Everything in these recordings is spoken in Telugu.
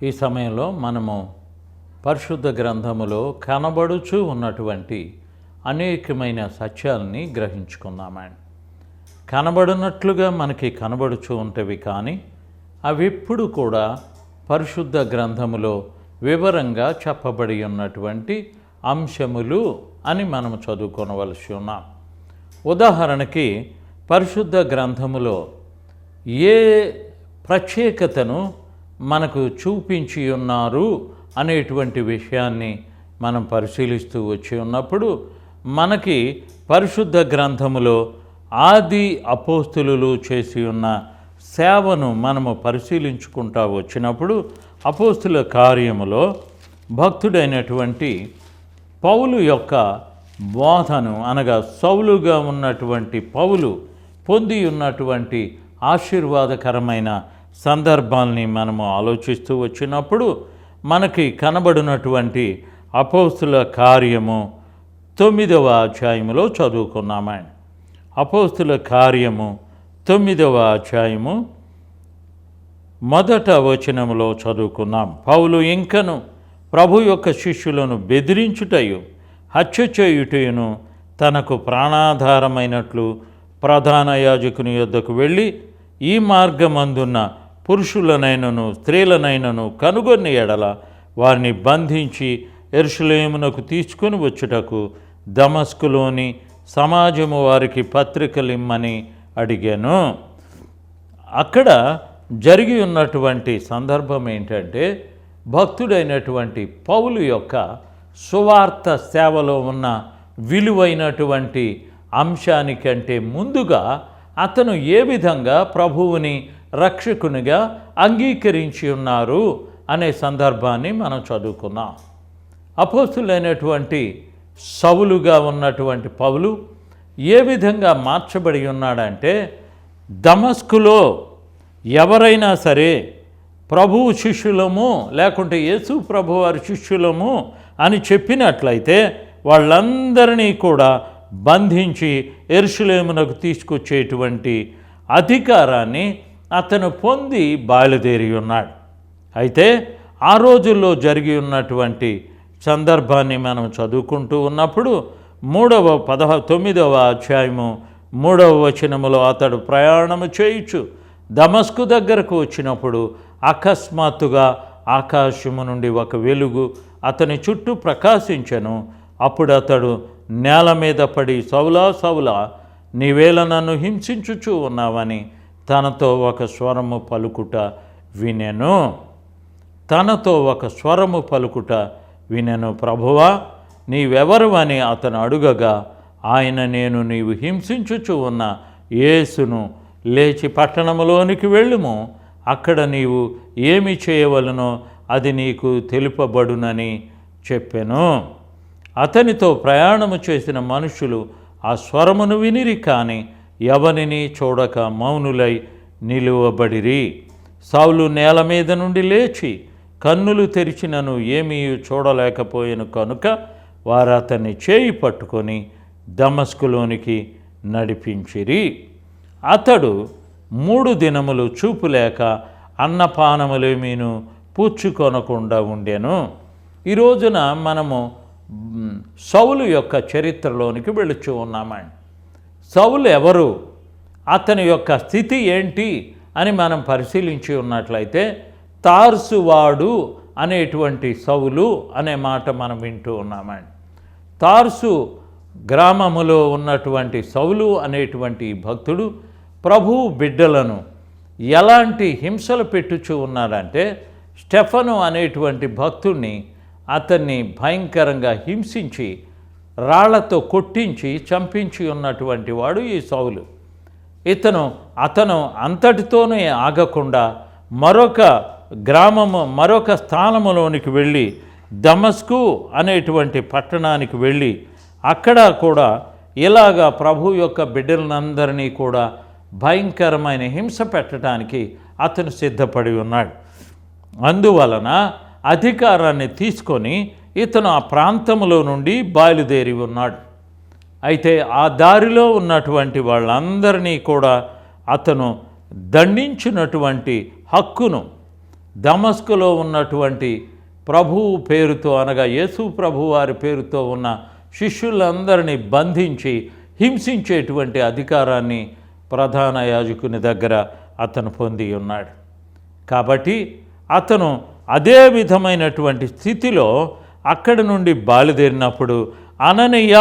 ఈ సమయంలో మనము పరిశుద్ధ గ్రంథములో కనబడుచూ ఉన్నటువంటి అనేకమైన సత్యాలని గ్రహించుకుందామండి. కనబడినట్లుగా మనకి కనబడుచూ ఉంటవి, కానీ అవి ఎప్పుడు కూడా పరిశుద్ధ గ్రంథములో వివరంగా చెప్పబడి ఉన్నటువంటి అంశములు అని మనం చదువుకోవలసి ఉన్నాం. ఉదాహరణకి పరిశుద్ధ గ్రంథములో ఏ ప్రత్యేకతను మనకు చూపించి ఉన్నారు అనేటువంటి విషయాన్ని మనం పరిశీలిస్తూ వచ్చి ఉన్నప్పుడు మనకి పరిశుద్ధ గ్రంథములో ఆది అపోస్తులు చేసి ఉన్న సేవను మనము పరిశీలించుకుంటూ వచ్చినప్పుడు అపోస్తుల కార్యములో భక్తుడైనటువంటి పౌలు యొక్క బోధను, అనగా సౌలుగా ఉన్నటువంటి పౌలు పొంది ఉన్నటువంటి ఆశీర్వాదకరమైన సందర్భాల్ని మనము ఆలోచిస్తూ వచ్చినప్పుడు మనకి కనబడినటువంటి అపోస్తుల కార్యము 9వ అధ్యాయములో చదువుకున్నామండి. అపోస్తుల కార్యము 9వ అధ్యాయము 1వ వచనములో చదువుకున్నాం. పౌలు ఇంకను ప్రభు యొక్క శిష్యులను బెదిరించుటయు హత్య చేయుటయును తనకు ప్రాణాధారమైనట్లు ప్రధాన యాజకుని యొద్దకు వెళ్ళి ఈ మార్గమందున్న పురుషులనైనను స్త్రీలనైనను కనుగొని ఎడల వారిని బంధించి యెరూషలేమునకు తీసుకుని వచ్చుటకు దమస్కులోని సమాజము వారికి పత్రికలిమ్మని అడిగాను. అక్కడ జరిగి ఉన్నటువంటి సందర్భం ఏంటంటే, భక్తుడైనటువంటి పౌలు యొక్క సువార్త సేవలో ఉన్న విలువైనటువంటి అంశానికంటే ముందుగా అతను ఏ విధంగా ప్రభువుని రక్షకునిగా అంగీకరించి ఉన్నారు అనే సందర్భాన్ని మనం చదువుకున్నాం. అపోస్తులైనటువంటి సౌలుగా ఉన్నటువంటి పౌలు ఏ విధంగా మార్చబడి ఉన్నాడంటే, దమస్కులో ఎవరైనా సరే ప్రభువు శిష్యులము లేకుంటే యేసు ప్రభు వారి శిష్యులము అని చెప్పినట్లయితే వాళ్ళందరినీ కూడా బంధించి యెరూషలేమునకు తీసుకొచ్చేటువంటి అధికారాన్ని అతను పొంది బయలుదేరి ఉన్నాడు. అయితే ఆ రోజుల్లో జరిగి ఉన్నటువంటి సందర్భాన్ని మనం చదువుకుంటూ ఉన్నప్పుడు 9వ అధ్యాయము 3వ వచనములో అతడు ప్రయాణము చేయుచు దమస్కు దగ్గరకు వచ్చినప్పుడు అకస్మాత్తుగా ఆకాశము నుండి ఒక వెలుగు అతని చుట్టూ ప్రకాశించెను. అప్పుడు అతడు నేల మీద పడి, సౌలా సౌలా, నీవేళ నన్ను హింసించుచూ ఉన్నావని తనతో ఒక స్వరము పలుకుట వినెను. ప్రభువా, నీవెవరు అని అతను అడుగగా ఆయన, నేను నీవు హింసించుచూ ఉన్న యేసును, లేచి పట్టణములోనికి వెళ్ళుము, అక్కడ నీవు ఏమి చేయవలనో అది నీకు తెలుపబడునని చెప్పెను. అతనితో ప్రయాణము చేసిన మనుషులు ఆ స్వరమును వినిరి, కానీ ఎవరిని చూడక మౌనులై నిలువబడిరి. సౌలు నేల మీద నుండి లేచి కన్నులు తెరిచినను ఏమీ చూడలేకపోయాను కనుక వారు అతన్ని చేయి పట్టుకొని దమస్కులోనికి నడిపించిరి. అతడు 3 దినములు చూపు లేక అన్నపానములేమీను పుచ్చుకొనకుండా ఉండెను. ఈ రోజున మనము సౌలు యొక్క చరిత్రలోనికి వెళుచూ ఉన్నామండి. సౌలు ఎవరు, అతని యొక్క స్థితి ఏంటి అని మనం పరిశీలించి ఉన్నట్లయితే, తార్సువాడు అనేటువంటి సౌలు అనే మాట మనం వింటూ ఉన్నామండి. తార్సు గ్రామములో ఉన్నటువంటి సౌలు అనేటువంటి భక్తుడు ప్రభువు బిడ్డలను ఎలాంటి హింసలు పెట్టుచూ ఉన్నారంటే, స్టెఫను అనేటువంటి భక్తుడిని అతన్ని భయంకరంగా హింసించి రాళ్లతో కొట్టించి చంపించి ఉన్నటువంటి వాడు ఈ సౌలు. అతను అంతటితోనే ఆగకుండా మరొక స్థానములోనికి వెళ్ళి దమస్కు అనేటువంటి పట్టణానికి వెళ్ళి అక్కడ కూడా ఇలాగా ప్రభు యొక్క బిడ్డలందరినీ కూడా భయంకరమైన హింస పెట్టడానికి అతను సిద్ధపడి ఉన్నాడు. అందువలన అధికారాన్ని తీసుకొని ఇతను ఆ ప్రాంతంలో నుండి బయలుదేరి ఉన్నాడు. అయితే ఆ దారిలో ఉన్నటువంటి వాళ్ళందరినీ కూడా అతను దండించినటువంటి హక్కును దమస్కులో ఉన్నటువంటి ప్రభువు పేరుతో అనగా యేసు ప్రభువు వారి పేరుతో ఉన్న శిష్యులందరినీ బంధించి హింసించేటువంటి అధికారాన్ని ప్రధాన యాజకుని దగ్గర అతను పొంది ఉన్నాడు. కాబట్టి అతను అదే విధమైనటువంటి స్థితిలో అక్కడి నుండి బయలుదేరినప్పుడు అననీయ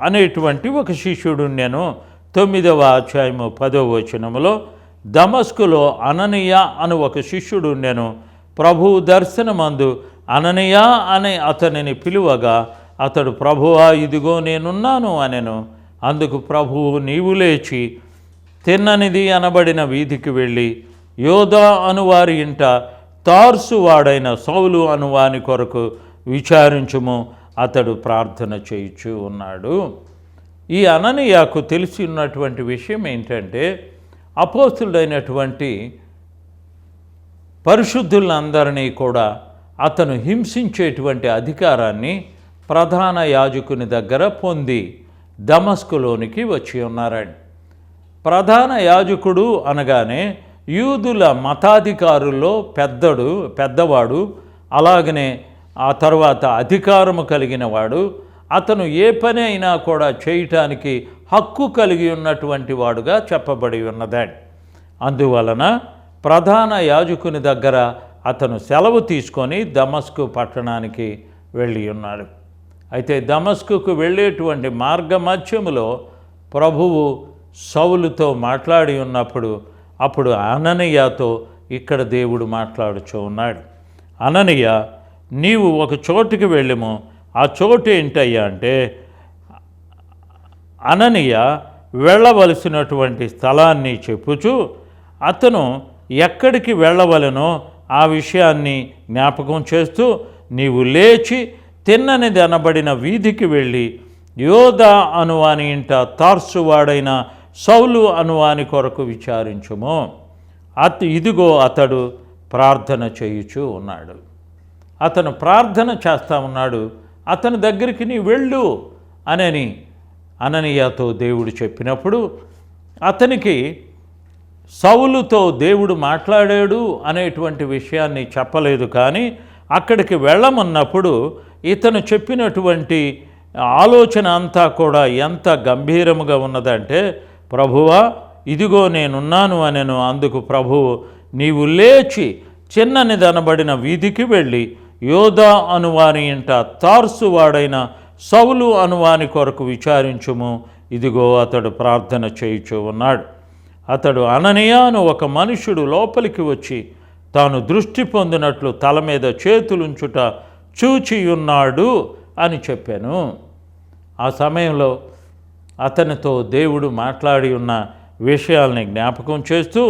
అనేటువంటి ఒక శిష్యుడు నేను 9వ అధ్యాయము 10వ వచనములో దమస్కులో అననీయ అని ఒక శిష్యుడు నేను ప్రభువు దర్శనమందు అననీయ అని అతనిని పిలువగా అతడు ప్రభువా ఇదిగో నేనున్నాను అనెను. అందుకు ప్రభువు నీవు లేచి తిన్ననిది అనబడిన వీధికి వెళ్ళి యోధా అనువారి ఇంట తార్సు వాడైన సౌలు అనువాని కొరకు విచారించుము, అతడు ప్రార్థన చేయుచు ఉన్నాడు. ఈ అననీయాకు తెలిసి ఉన్నటువంటి విషయం ఏంటంటే అపోస్తులైనటువంటి పరిశుద్ధులందరినీ కూడా అతను హింసించేటువంటి అధికారాన్ని ప్రధాన యాజకుని దగ్గర పొంది దమస్కులోనికి వచ్చి ఉన్నారండి. ప్రధాన యాజకుడు అనగానే యూదుల మతాధికారుల్లో పెద్దవాడు, అలాగనే ఆ తర్వాత అధికారము కలిగిన వాడు, అతను ఏ పని అయినా కూడా చేయటానికి హక్కు కలిగి ఉన్నటువంటి వాడుగా చెప్పబడి ఉన్నదండి. అందువలన ప్రధాన యాజకుని దగ్గర అతను సెలవు తీసుకొని దమస్కు పట్టణానికి వెళ్ళి ఉన్నాడు. అయితే దమస్కుకు వెళ్ళేటువంటి మార్గ మధ్యములో ప్రభువు సౌలుతో మాట్లాడి ఉన్నప్పుడు అప్పుడు అననీయతో ఇక్కడ దేవుడు మాట్లాడుచూ ఉన్నాడు. అననీయ, నీవు ఒక చోటుకి వెళ్ళము. ఆ చోటు ఏంటయ్యా అంటే అననీయ వెళ్ళవలసినటువంటి స్థలాన్ని చెప్పుచు అతను ఎక్కడికి వెళ్ళవలనో ఆ విషయాన్ని జ్ఞాపకం చేస్తూ నీవు లేచి తిన్ననిది అనబడిన వీధికి వెళ్ళి యోధా అనువాని ఇంట తార్సువాడైన సౌలు అనువాని కొరకు విచారించుము, ఇదిగో అతడు ప్రార్థన చేయుచూ ఉన్నాడు. అతను ప్రార్థన చేస్తూ ఉన్నాడు, అతని దగ్గరికి నీ వెళ్ళు అని అననీయతో దేవుడు చెప్పినప్పుడు అతనికి సౌలుతో దేవుడు మాట్లాడాడు అనేటువంటి విషయాన్ని చెప్పలేదు. కానీ అక్కడికి వెళ్ళమన్నప్పుడు ఇతను చెప్పినటువంటి ఆలోచన అంతా కూడా ఎంత గంభీరముగా ఉన్నదంటే, ప్రభువా ఇదిగో నేనున్నాను అనెను. అందుకు ప్రభువు నీవు లేచి చిన్ననిదనబడిన వీధికి వెళ్ళి యోధా అనువాని ఇంట తార్సువాడైన సౌలు అనువాని కొరకు విచారించుము, ఇదిగో అతడు ప్రార్థన చేయుచూ ఉన్నాడు. అతడు అననీయ అను ఒక మనుష్యుడు లోపలికి వచ్చి తాను దృష్టి పొందినట్లు తల మీద చేతులుంచుట చూచియున్నాడు అని చెప్పాను. ఆ సమయంలో అతనితో దేవుడు మాట్లాడి ఉన్న విషయాల్ని జ్ఞాపకం చేస్తూ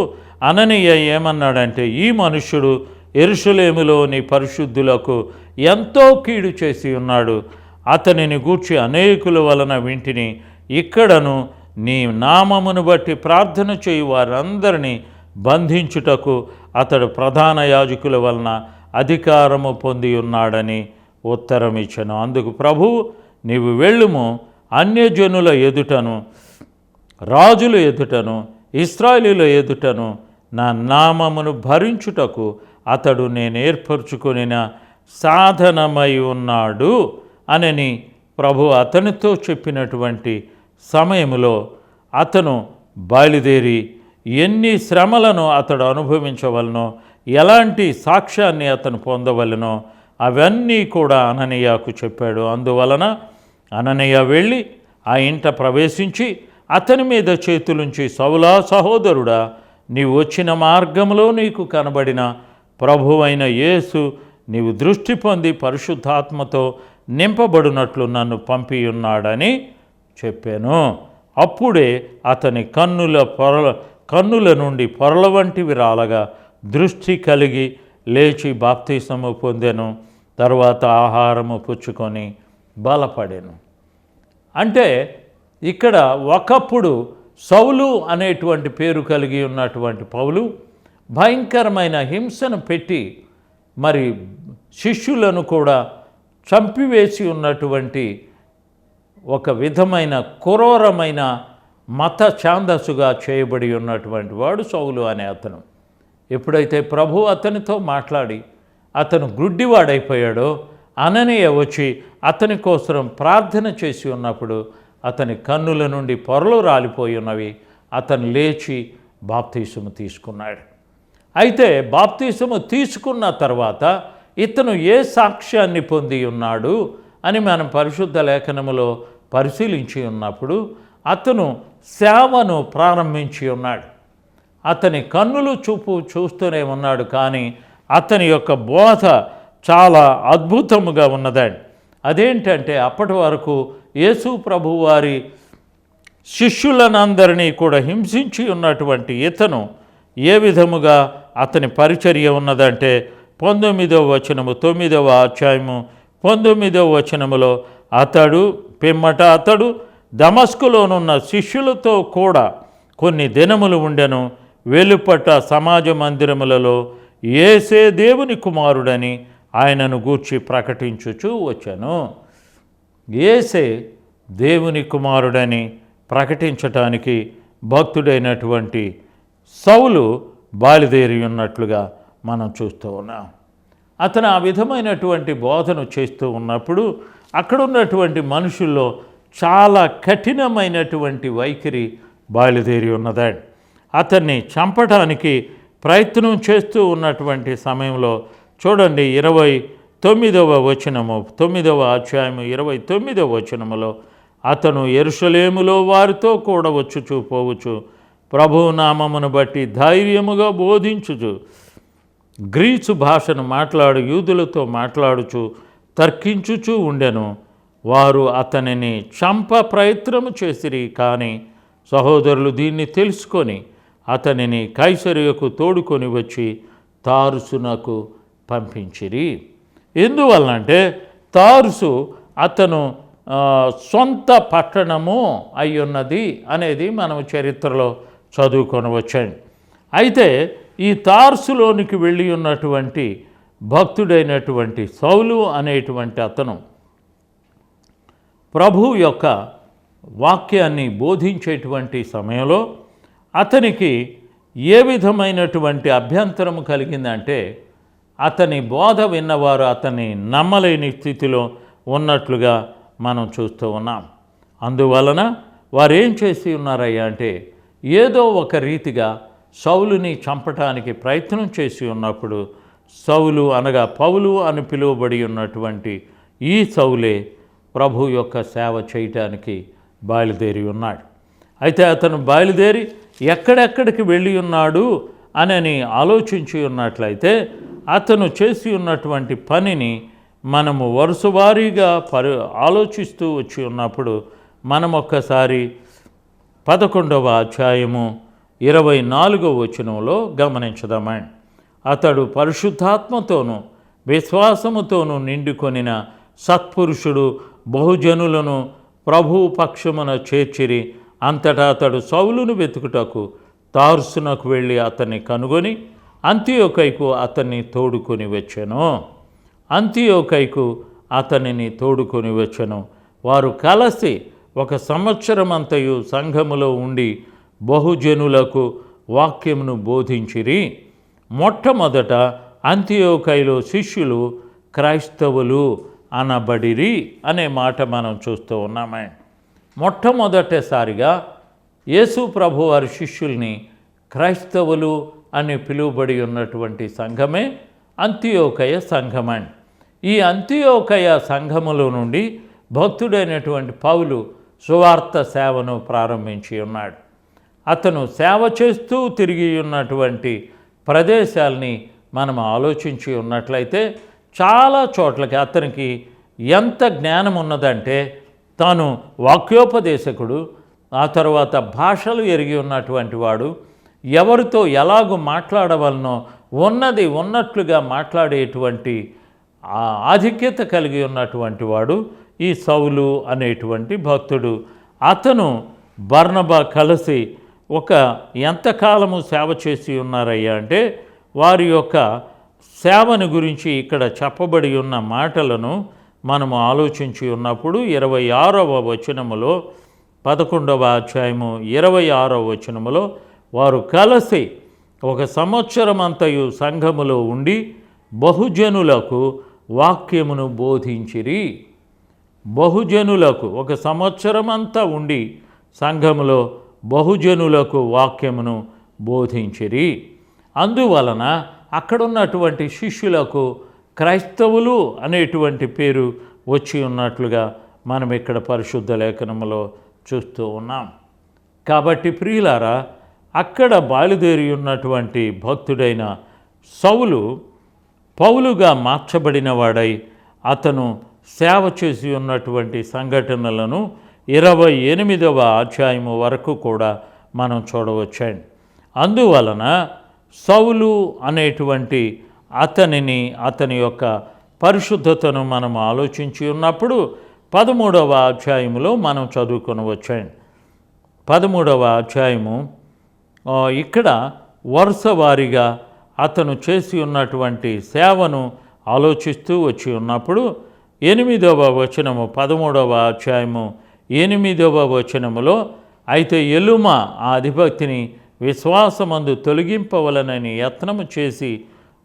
అననీయ ఏమన్నాడంటే, ఈ మనుష్యుడు యెరూషలేములోని పరిశుద్ధులకు ఎంతో కీడు చేసి ఉన్నాడు. అతనిని గూర్చి అనేకుల వలన వింటిని, ఇక్కడను నీ నామమును బట్టి ప్రార్థన చేయు వారందరినీ బంధించుటకు అతడు ప్రధాన యాజకుల వలన అధికారము పొంది ఉన్నాడని ఉత్తరం ఇచ్చెను. అందుకు ప్రభువు నీవు వెళ్ళుము, అన్యజనుల ఎదుటను రాజుల ఎదుటను ఇశ్రాయేలీయుల ఎదుటను నా నామమును భరించుటకు అతడు నేను ఏర్పరచుకొనిన సాధనమై ఉన్నాడు అని ప్రభు అతనితో చెప్పినటువంటి సమయంలో అతను బయలుదేరి ఎన్ని శ్రమలను అతడు అనుభవించవలనో, ఎలాంటి సాక్ష్యాన్ని అతను పొందవలనో అవన్నీ కూడా అననీయకు చెప్పాడు. అందువలన అననీయ వెళ్ళి ఆ ఇంట ప్రవేశించి అతని మీద చేతులుంచి, సౌలా సహోదరుడా, నీవు వచ్చిన మార్గంలో నీకు కనబడిన ప్రభువైన యేసు నీవు దృష్టి పొంది పరిశుద్ధాత్మతో నింపబడినట్లు నన్ను పంపియున్నాడని చెప్పాను. అప్పుడే అతని కన్నుల నుండి పొరల వంటివి రాలగా దృష్టి కలిగి లేచి బాప్తిసము పొందెను. తర్వాత ఆహారము పుచ్చుకొని బలపడెను. అంటే ఇక్కడ ఒకప్పుడు సౌలు అనేటువంటి పేరు కలిగి ఉన్నటువంటి పౌలు భయంకరమైన హింసను పెట్టి మరి శిష్యులను కూడా చంపివేసి ఉన్నటువంటి ఒక విధమైన క్రూరమైన మత ఛాందస్సుగా చేయబడి ఉన్నటువంటి వాడు సౌలు అనే అతను. ఎప్పుడైతే ప్రభు అతనితో మాట్లాడి అతను గ్రుడ్డివాడైపోయాడో అననీయ వచ్చి అతని కోసం ప్రార్థన చేసి ఉన్నప్పుడు అతని కన్నుల నుండి పొరలు రాలిపోయి ఉన్నవి. అతను లేచి బాప్తీసము తీసుకున్నాడు. అయితే బాప్తీసము తీసుకున్న తర్వాత ఇతను ఏ సాక్ష్యాన్ని పొంది ఉన్నాడు అని మనం పరిశుద్ధ లేఖనములో పరిశీలించి ఉన్నప్పుడు అతను సేవను ప్రారంభించి ఉన్నాడు. అతని కన్నులు చూస్తూనే ఉన్నాడు, కానీ అతని యొక్క బోధ చాలా అద్భుతముగా ఉన్నదండి. అదేంటంటే అప్పటి వరకు యేసు ప్రభు వారి శిష్యులనందరినీ కూడా హింసించి ఉన్నటువంటి ఇతను ఏ విధముగా అతని పరిచర్య ఉన్నదంటే 19వ వచనము 9వ అధ్యాయము 19వ వచనములో అతడు దమస్కులోనున్న శిష్యులతో కూడా కొన్ని దినములు ఉండెను. వెలుపట సమాజ మందిరములలో యేసే దేవుని కుమారుడని ఆయనను గూర్చి ప్రకటించుచూ వచ్చాను. యేసే దేవుని కుమారుడని ప్రకటించటానికి భక్తుడైనటువంటి సౌలు బయలుదేరి ఉన్నట్లుగా మనం చూస్తూ ఉన్నాం. అతను ఆ విధమైనటువంటి బోధన చేస్తూ ఉన్నప్పుడు అక్కడ ఉన్నటువంటి మనుషుల్లో చాలా కఠినమైనటువంటి వైఖరి బయలుదేరి ఉన్నదండి. అతన్ని చంపడానికి ప్రయత్నం చేస్తూ ఉన్నటువంటి సమయంలో చూడండి 29వ వచనము 9వ అధ్యాయము 29వ వచనములో అతను యెరూషలేములో వారితో కూడా వచ్చుచూ పోవచ్చు ప్రభువు నామమును బట్టి ధైర్యముగా బోధించుచు గ్రీసు భాషను మాట్లాడు యూదులతో మాట్లాడుచు తర్కించుచూ ఉండెను. వారు అతనిని చంప ప్రయత్నము చేసిరి, కానీ సహోదరులు దీన్ని తెలుసుకొని అతనిని కైసరియకు తోడుకొని వచ్చి తారుసునకు పంపించిరి. ఎందువలనంటే తారుసు అతను సొంత పట్టణము అయ్యున్నది అనేది మనం చరిత్రలో చదువుకొనవచ్చండి. అయితే ఈ తార్సులోనికి వెళ్ళి ఉన్నటువంటి భక్తుడైనటువంటి సౌలు అనేటువంటి అతను ప్రభు యొక్క వాక్యాన్ని బోధించేటువంటి సమయంలో అతనికి ఏ విధమైనటువంటి అభ్యంతరము కలిగిందంటే అతని బోధ విన్నవారు అతన్ని నమ్మలేని స్థితిలో ఉన్నట్లుగా మనం చూస్తూ ఉన్నాం. అందువలన వారు ఏం చేసి ఉన్నారయ్యా అంటే ఏదో ఒక రీతిగా సౌలుని చంపటానికి ప్రయత్నం చేసి ఉన్నప్పుడు సౌలు అనగా పౌలు అని పిలువబడి ఉన్నటువంటి ఈ సౌలే ప్రభు యొక్క సేవ చేయటానికి బయలుదేరి ఉన్నాడు. అయితే అతను బయలుదేరి ఎక్కడెక్కడికి వెళ్ళి ఉన్నాడు అని ఆలోచించి ఉన్నట్లయితే అతను చేసి ఉన్నటువంటి పనిని మనము వరుసవారీగా ఆలోచిస్తూ వచ్చి ఉన్నప్పుడు మనం ఒక్కసారి 11వ అధ్యాయము 24వ వచనంలో గమనించదామండి. అతడు పరిశుద్ధాత్మతోనూ విశ్వాసముతోనూ నిండుకొనిన సత్పురుషుడు బహుజనులను ప్రభువు పక్షమున చేర్చిరి. అంతటా అతడు సౌలును వెతుకుటకు తార్సునకు వెళ్ళి అతన్ని కనుగొని అంతియోకైకు అతన్ని తోడుకొని వచ్చెను. వారు కలిసి 1 సంవత్సరమంతయు సంఘములో ఉండి బహుజనులకు వాక్యమును బోధించిరి. మొట్టమొదట అంతియోకైలో శిష్యులు క్రైస్తవులు అనబడిరి అనే మాట మనం చూస్తూ ఉన్నామే. మొట్టమొదటిసారిగా యేసు ప్రభు వారి శిష్యుల్ని క్రైస్తవులు అని పిలువబడి ఉన్నటువంటి సంఘమే అంతియోకయ సంఘమని. ఈ అంతియోకయ సంఘములో నుండి భక్తుడైనటువంటి పౌలు సువార్త సేవను ప్రారంభించి ఉన్నాడు. అతను సేవ చేస్తూ తిరిగి ఉన్నటువంటి ప్రదేశాలని మనం ఆలోచించి ఉన్నట్లయితే చాలా చోట్లకి అతనికి ఎంత జ్ఞానం ఉన్నదంటే తాను వాక్యోపదేశకుడు, ఆ తర్వాత భాషలు ఎరిగి ఉన్నటువంటి వాడు, ఎవరితో ఎలాగూ మాట్లాడవలనో ఉన్నది ఉన్నట్లుగా మాట్లాడేటువంటి ఆధిక్యత కలిగి ఉన్నటువంటి వాడు ఈ సౌలు అనేటువంటి భక్తుడు. అతను బర్నబా కలిసి ఎంతకాలము సేవ చేసి ఉన్నారయ్యా అంటే వారి యొక్క సేవను గురించి ఇక్కడ చెప్పబడి ఉన్న మాటలను మనము ఆలోచించి ఉన్నప్పుడు 26వ వచనములో 11వ అధ్యాయము 26వ వచనములో వారు కలిసి ఒక సంవత్సరమంతయు సంఘములో ఉండి బహుజనులకు వాక్యమును బోధించిరి. బహుజనులకు ఒక సంవత్సరమంతా ఉండి సంఘములో బహుజనులకు వాక్యమును బోధించిరి. అందువలన అక్కడున్నటువంటి శిష్యులకు క్రైస్తవులు అనేటువంటి పేరు వచ్చి ఉన్నట్లుగా మనం ఇక్కడ పరిశుద్ధ లేఖనములో చూస్తూ ఉన్నాం. కాబట్టి ప్రియులారా, అక్కడ బయలుదేరి ఉన్నటువంటి భక్తుడైన సౌలు పౌలుగా మార్చబడిన వాడై అతను సేవ చేసి ఉన్నటువంటి సంఘటనలను 28వ అధ్యాయము వరకు కూడా మనం చూడవచ్చండి. అందువలన సౌలు అనేటువంటి అతని యొక్క పరిశుద్ధతను మనం ఆలోచించి ఉన్నప్పుడు 13వ అధ్యాయములో మనం చదువుకొనవచ్చండి. 13వ అధ్యాయము ఇక్కడ వరుస వారీగా అతను చేసి ఉన్నటువంటి సేవను ఆలోచిస్తూ వచ్చి ఉన్నప్పుడు 8వ వచనము 13వ అధ్యాయము 8వ వచనములో, అయితే ఎలుమ ఆ అధిపతిని విశ్వాసమందు తొలగింపవలనని యత్నము చేసి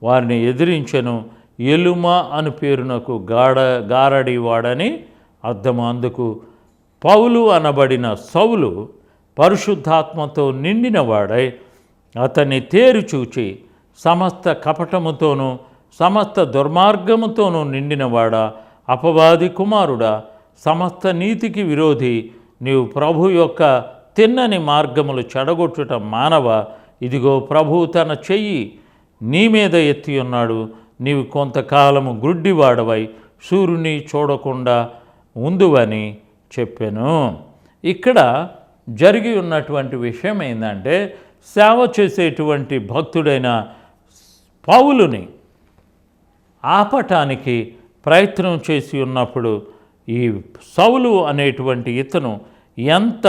వారిని ఎదిరించెను. ఎలుమ అను పేరునకు గారడివాడని అర్థము. అందుకు పౌలు అనబడిన సౌలు పరిశుద్ధాత్మతో నిండినవాడై అతన్ని తేరు చూచి, సమస్త కపటముతోనూ సమస్త దుర్మార్గముతోనూ నిండినవాడా, అపవాది కుమారుడా, సమస్త నీతికి విరోధి, నీవు ప్రభు యొక్క తిన్నని మార్గములు చెడగొట్టుట మానవ, ఇదిగో ప్రభువు తన చెయ్యి నీ మీద ఎత్తి ఉన్నాడు. నీవు కొంతకాలము గ్రుడ్డివాడవై సూర్యుని చూడకుండా ఉందువని చెప్పాను. ఇక్కడ జరిగి ఉన్నటువంటి విషయం ఏంటంటే, సేవ చేసేటువంటి భక్తుడైన పౌలుని ఆపటానికి ప్రయత్నం చేసి ఉన్నప్పుడు ఈ సౌలు అనేటువంటి ఇతను ఎంత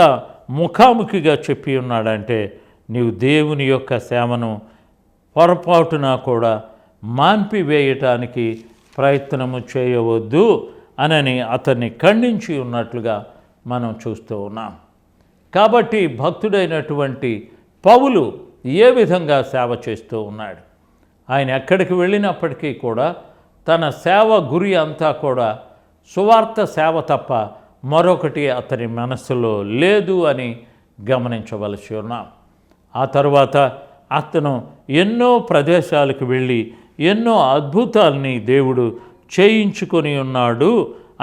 ముఖాముఖిగా చెప్పి ఉన్నాడంటే, నీవు దేవుని యొక్క సేవను పొరపాటున కూడా మాన్పివేయటానికి ప్రయత్నము చేయవద్దు అనని అతన్ని ఖండించి ఉన్నట్లుగా మనం చూస్తూ ఉన్నాం. కాబట్టి భక్తుడైనటువంటి పౌలు ఏ విధంగా సేవ చేస్తూ ఉన్నాడు? ఆయన ఎక్కడికి వెళ్ళినప్పటికీ కూడా తన సేవ గురి అంతా కూడా సువార్త సేవ తప్ప మరొకటి అతని మనస్సులో లేదు అని గమనించవలసి ఉన్నాం. ఆ తరువాత అతను ఎన్నో ప్రదేశాలకు వెళ్ళి ఎన్నో అద్భుతాల్ని దేవుడు చేయించుకొని ఉన్నాడు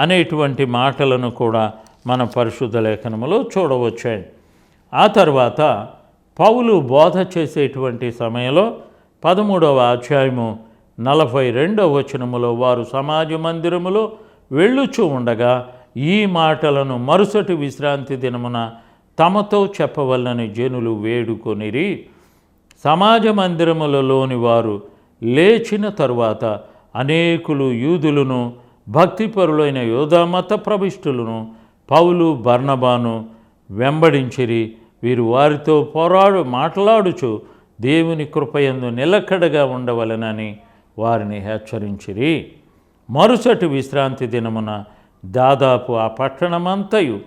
అనేటువంటి మాటలను కూడా మన పరిశుద్ధ లేఖనములో చూడవచ్చాయి. ఆ తర్వాత పౌలు బోధ చేసేటువంటి సమయంలో 13వ అధ్యాయము 42వ వచనములో, వారు సమాజ మందిరములో వెళ్ళుచూ ఉండగా ఈ మాటలను మరుసటి విశ్రాంతి దినమున తమతో చెప్పవలనని జనులు వేడుకొనిరి. సమాజ మందిరములలోని వారు లేచిన తరువాత అనేకులు యూదులను భక్తిపరులైన యోధామత ప్రవిష్టులను పౌలు బర్నబాను వెంబడించిరి. వీరు వారితో మాట్లాడుచు దేవుని కృపయందు నిలకడగా ఉండవలెనని వారిని హెచ్చరించిరి. మరుసటి విశ్రాంతి దినమున దాదాపు ఆ పట్టణమంతయు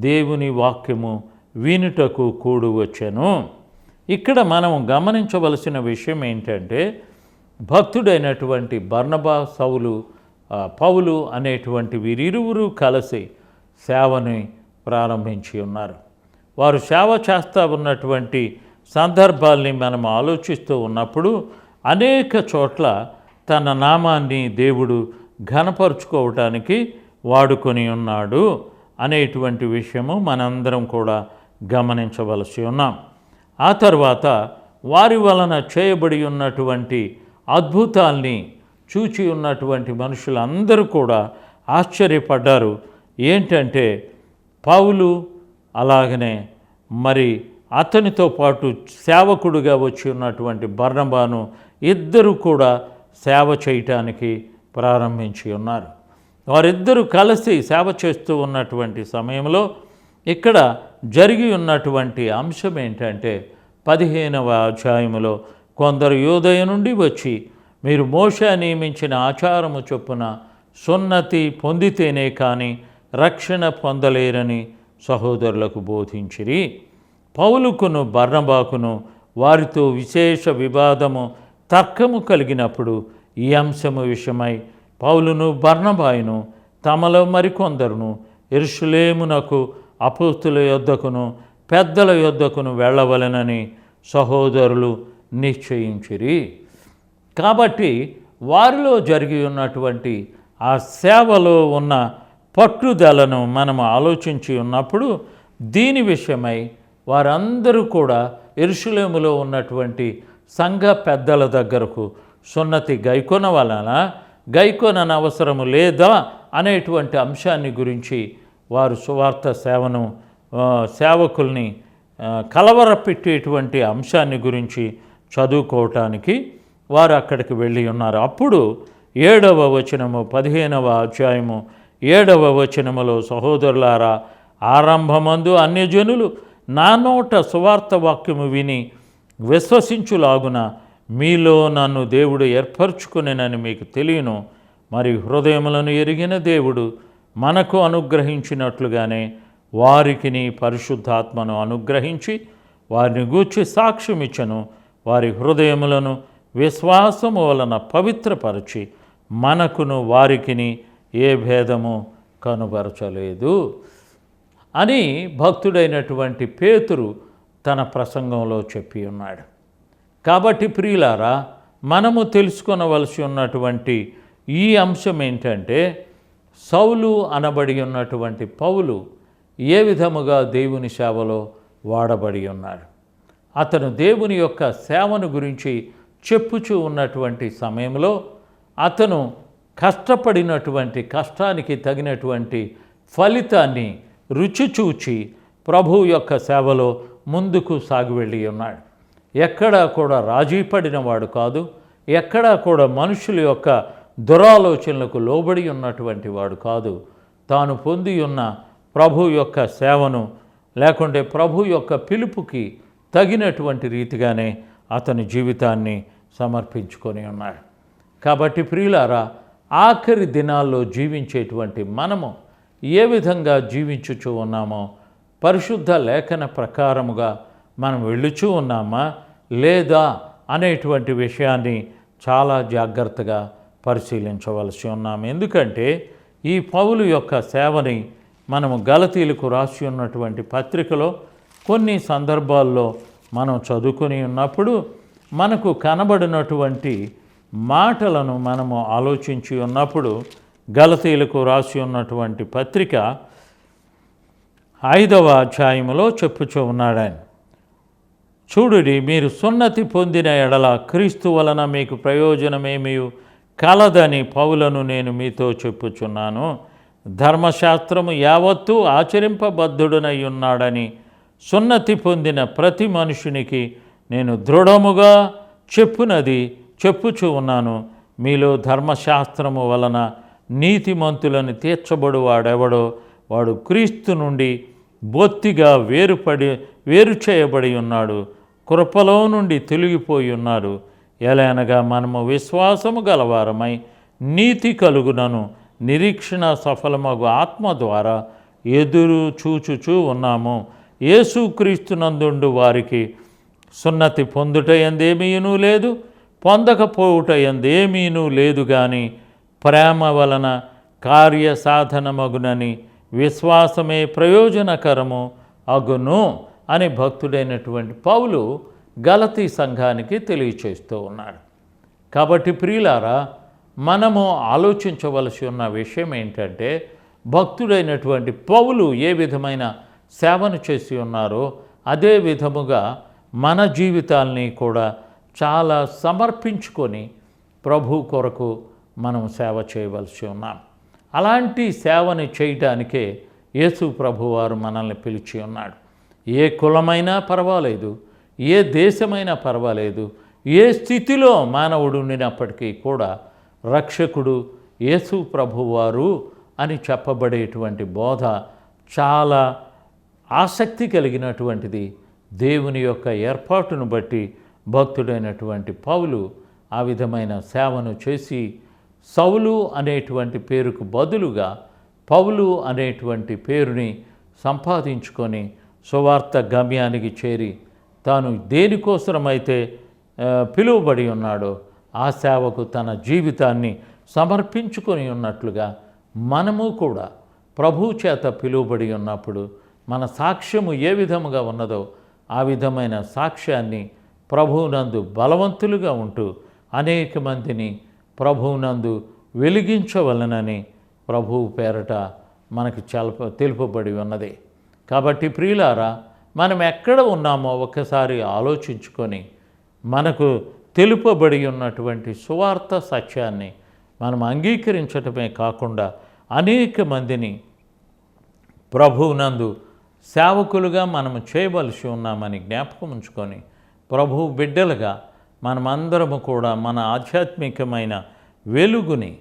దేవుని వాక్యము వినుటకు కూడి వచ్చెను. ఇక్కడ మనం గమనించవలసిన విషయం ఏంటంటే, భక్తుడైనటువంటి బర్నబా పౌలు అనేటువంటి వీరిరువురు కలిసి సేవని ప్రారంభించి ఉన్నారు. వారు సేవ చేస్తూ ఉన్నటువంటి సందర్భాల్ని మనం ఆలోచిస్తూ ఉన్నప్పుడు అనేక చోట్ల తన నామాన్ని దేవుడు ఘనపరుచుకోవటానికి వాడుకొని ఉన్నాడు అనేటువంటి విషయము మనందరం కూడా గమనించవలసి ఉన్నాం. ఆ తర్వాత వారి వలన చేయబడి ఉన్నటువంటి అద్భుతాల్ని చూచి ఉన్నటువంటి మనుషులందరూ కూడా ఆశ్చర్యపడ్డారు. ఏంటంటే, పౌలు అలాగనే మరి అతనితో పాటు సేవకుడుగా వచ్చి ఉన్నటువంటి బర్నబాను ఇద్దరు కూడా సేవ చేయటానికి ప్రారంభించి ఉన్నారు. వారిద్దరూ కలిసి సేవ చేస్తూ ఉన్నటువంటి సమయంలో ఇక్కడ జరిగి ఉన్నటువంటి అంశం ఏంటంటే, 15వ అధ్యాయములో కొందరు యూదయ నుండి వచ్చి, మీరు మోషే నియమించిన ఆచారము చొప్పున సున్నతి పొందితేనే కానీ రక్షణ పొందలేరని సహోదరులకు బోధించిరి. పౌలుకును బర్నబాకును వారితో విశేష వివాదము తర్కము కలిగినప్పుడు ఈ అంశము విషయమై పౌలును బర్నబాయును తమలో మరికొందరును యెరూషలేమునకు అపోస్తుల యొద్దకును పెద్దల యొద్దకును వెళ్ళవలెనని సహోదరులు నిశ్చయించిరి. కాబట్టి వారిలో జరిగి ఉన్నటువంటి ఆ సేవలో ఉన్న పట్టుదలను మనం ఆలోచించి ఉన్నప్పుడు దీని విషయమై వారందరూ కూడా యెరూషలేములో ఉన్నటువంటి సంఘ పెద్దల దగ్గరకు సున్నతి గైకొనని అవసరము లేదా అనేటువంటి అంశాన్ని గురించి వారు సువార్త సేవకుల్ని కలవరపెట్టేటువంటి అంశాన్ని గురించి చదువుకోవటానికి వారు అక్కడికి వెళ్ళి ఉన్నారు. అప్పుడు 7వ వచనము 15వ అధ్యాయము 7వ వచనములో, సహోదరులారా, ఆరంభమందు అన్యజనులు నా నోట సువార్త వాక్యము విని విశ్వసించులాగున మీలో నన్ను దేవుడు ఏర్పరచుకునేనని మీకు తెలియను. మరి హృదయములను ఎరిగిన దేవుడు మనకు అనుగ్రహించినట్లుగానే వారికిని పరిశుద్ధాత్మను అనుగ్రహించి వారిని గూర్చి సాక్ష్యమిచ్చను. వారి హృదయములను విశ్వాసము వలన పవిత్రపరచి మనకును వారికిని ఏ భేదము కనుబరచలేదు అని భక్తుడైనటువంటి పేతురు తన ప్రసంగంలో చెప్పి ఉన్నాడు. కాబట్టి ప్రియులారా, మనము తెలుసుకొనవలసి ఉన్నటువంటి ఈ అంశం ఏంటంటే, సౌలు అనబడి ఉన్నటువంటి పౌలు ఏ విధముగా దేవుని సేవలో వాడబడి ఉన్నాడు. అతను దేవుని యొక్క సేవను గురించి చెప్పుచూ ఉన్నటువంటి సమయంలో అతను కష్టపడినటువంటి కష్టానికి తగినటువంటి ఫలితాన్ని రుచి చూచి ప్రభువు యొక్క సేవలో ముందుకు సాగి వెళ్ళి ఉన్నాడు. ఎక్కడా కూడా రాజీ పడినవాడు కాదు, ఎక్కడా కూడా మనుషుల యొక్క దురాలోచనలకు లోబడి ఉన్నటువంటి వాడు కాదు. తాను పొంది ఉన్న ప్రభు యొక్క సేవను లేకుంటే ప్రభు యొక్క పిలుపుకి తగినటువంటి రీతిగానే అతని జీవితాన్ని సమర్పించుకొని ఉన్నాడు. కాబట్టి ప్రియులారా, ఆఖరి దినాల్లో జీవించేటువంటి మనము ఏ విధంగా జీవించుచూ ఉన్నామో, పరిశుద్ధ లేఖన ప్రకారముగా మనం వెళ్ళుచూ ఉన్నామా లేదా అనేటువంటి విషయాన్ని చాలా జాగ్రత్తగా పరిశీలించవలసి ఉన్నాము. ఎందుకంటే ఈ పౌలు యొక్క సేవని మనము గలతీలకు రాసి ఉన్నటువంటి పత్రికలో కొన్ని సందర్భాల్లో మనం చదువుకొని ఉన్నప్పుడు మనకు కనబడినటువంటి మాటలను మనము ఆలోచించి ఉన్నప్పుడు గలతీలకు రాసి ఉన్నటువంటి పత్రిక 5వ అధ్యాయములో చెప్పుచూ ఉన్నాడు ఆయన. చూడుడి, మీరు సున్నతి పొందిన ఎడల క్రీస్తు వలన మీకు ప్రయోజనమేమీ కలదని పౌలను నేను మీతో చెప్పుచున్నాను. ధర్మశాస్త్రము యావత్తూ ఆచరింపబద్ధుడనై ఉన్నాడని సున్నతి పొందిన ప్రతి మనుషునికి నేను దృఢముగా చెప్పుచూ ఉన్నాను. మీలో ధర్మశాస్త్రము వలన నీతిమంతులను తీర్చబడువాడెవడో వాడు క్రీస్తు నుండి బొత్తిగా వేరు చేయబడి ఉన్నాడు, కృపలో నుండి తొలగిపోయి ఉన్నాడు. ఎలానగా మనము విశ్వాసము గలవారమై నీతి కలుగునను నిరీక్షణ సఫలమగు ఆత్మ ద్వారా ఎదురు చూచుచూ ఉన్నాము. యేసుక్రీస్తునందుండు వారికి సున్నతి పొందుట యందేమీనూ లేదు, పొందకపోవుట యందేమీనూ లేదు, కానీ ప్రేమ వలన కార్యసాధనమగునని విశ్వాసమే ప్రయోజనకరము అగును అని భక్తుడైనటువంటి పౌలు గలతీ సంఘానికి తెలియచేస్తూ ఉన్నాడు. కాబట్టి ప్రియులారా, మనము ఆలోచించవలసి ఉన్న విషయం ఏంటంటే, భక్తుడైనటువంటి పౌలు ఏ విధమైన సేవను చేసి ఉన్నారో అదే విధముగా మన జీవితాల్ని కూడా చాలా సమర్పించుకొని ప్రభు కొరకు మనం సేవ చేయవలసి ఉన్నాం. అలాంటి సేవని చేయటానికే యేసు ప్రభువారు మనల్ని పిలిచి ఉన్నాడు. ఏ కులమైనా పర్వాలేదు, ఏ దేశమైనా పర్వాలేదు, ఏ స్థితిలో మానవుడు ఉండినప్పటికీ కూడా రక్షకుడు యేసు ప్రభువారు అని చెప్పబడేటువంటి బోధ చాలా ఆసక్తి కలిగినటువంటిది. దేవుని యొక్క ఏర్పాటును బట్టి భక్తుడైనటువంటి పౌలు ఆ విధమైన సేవను చేసి సౌలు అనేటువంటి పేరుకు బదులుగా పౌలు అనేటువంటి పేరుని సంపాదించుకొని సువార్త గమ్యానికి చేరి తాను దేనికోసమైతే పిలువబడి ఉన్నాడో ఆ సేవకు తన జీవితాన్ని సమర్పించుకొని ఉన్నట్లుగా మనము కూడా ప్రభువు చేత పిలువబడి ఉన్నప్పుడు మన సాక్ష్యము ఏ విధముగా ఉన్నదో ఆ విధమైన సాక్ష్యాన్ని ప్రభువునందు బలవంతులుగా ఉంటూ అనేక మందిని ప్రభువునందు వెలిగించవలనని ప్రభువు పేరట మనకి తెలుపబడి ఉన్నది. కాబట్టి ప్రియులారా, మనం ఎక్కడ ఉన్నామో ఒకసారి ఆలోచించుకొని మనకు తెలుపబడి ఉన్నటువంటి సువార్త సత్యాన్ని మనం అంగీకరించటమే కాకుండా అనేక మందిని ప్రభువునందు సేవకులుగా మనము చేయవలసి ఉన్నామని జ్ఞాపకం ఉంచుకొని ప్రభువు బిడ్డలుగా మనమందరము కూడా మన ఆధ్యాత్మికమైన వెలుగుని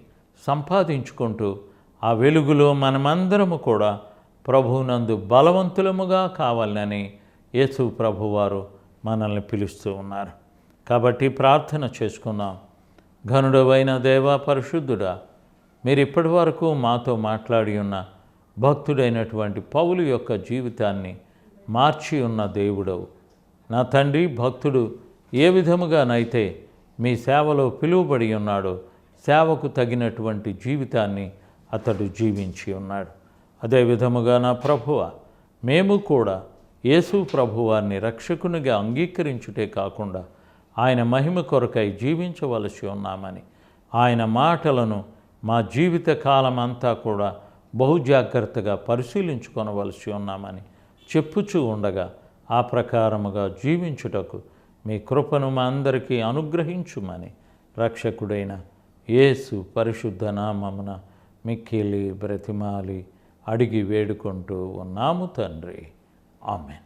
సంపాదించుకుంటూ ఆ వెలుగులో మనమందరము కూడా ప్రభువునందు బలవంతులముగా కావాలని యేసు ప్రభువారు మనల్ని పిలుస్తూ ఉన్నారు. కాబట్టి ప్రార్థన చేసుకుందాం. ఘనుడవైన దేవా, పరిశుద్ధుడా, మీరు ఇప్పటి వరకు మాతో మాట్లాడి ఉన్న భక్తుడైనటువంటి పౌలు యొక్క జీవితాన్ని మార్చి ఉన్న దేవుడవు. నా తండ్రి, భక్తుడు ఏ విధముగానైతే మీ సేవలో పిలువబడి ఉన్నాడో సేవకు తగినటువంటి జీవితాన్ని అతడు జీవించి ఉన్నాడు. అదే విధముగా నా ప్రభువ, మేము కూడా యేసు ప్రభువారిని రక్షకునిగా అంగీకరించుటే కాకుండా ఆయన మహిమ కొరకై జీవించవలసి ఉన్నామని ఆయన మాటలను మా జీవిత కాలం అంతా కూడా బహుజాగ్రత్తగా పరిశీలించుకొనవలసి ఉన్నామని చెప్పుచూ ఉండగా ఆ ప్రకారముగా జీవించుటకు మీ కృపను మా అందరికీ అనుగ్రహించుమని రక్షకుడైన యేసు పరిశుద్ధ నామమున మిక్కిలి బ్రతిమాలి అడిగి వేడుకుంటూ ఉన్నాము తండ్రి. ఆమేన్.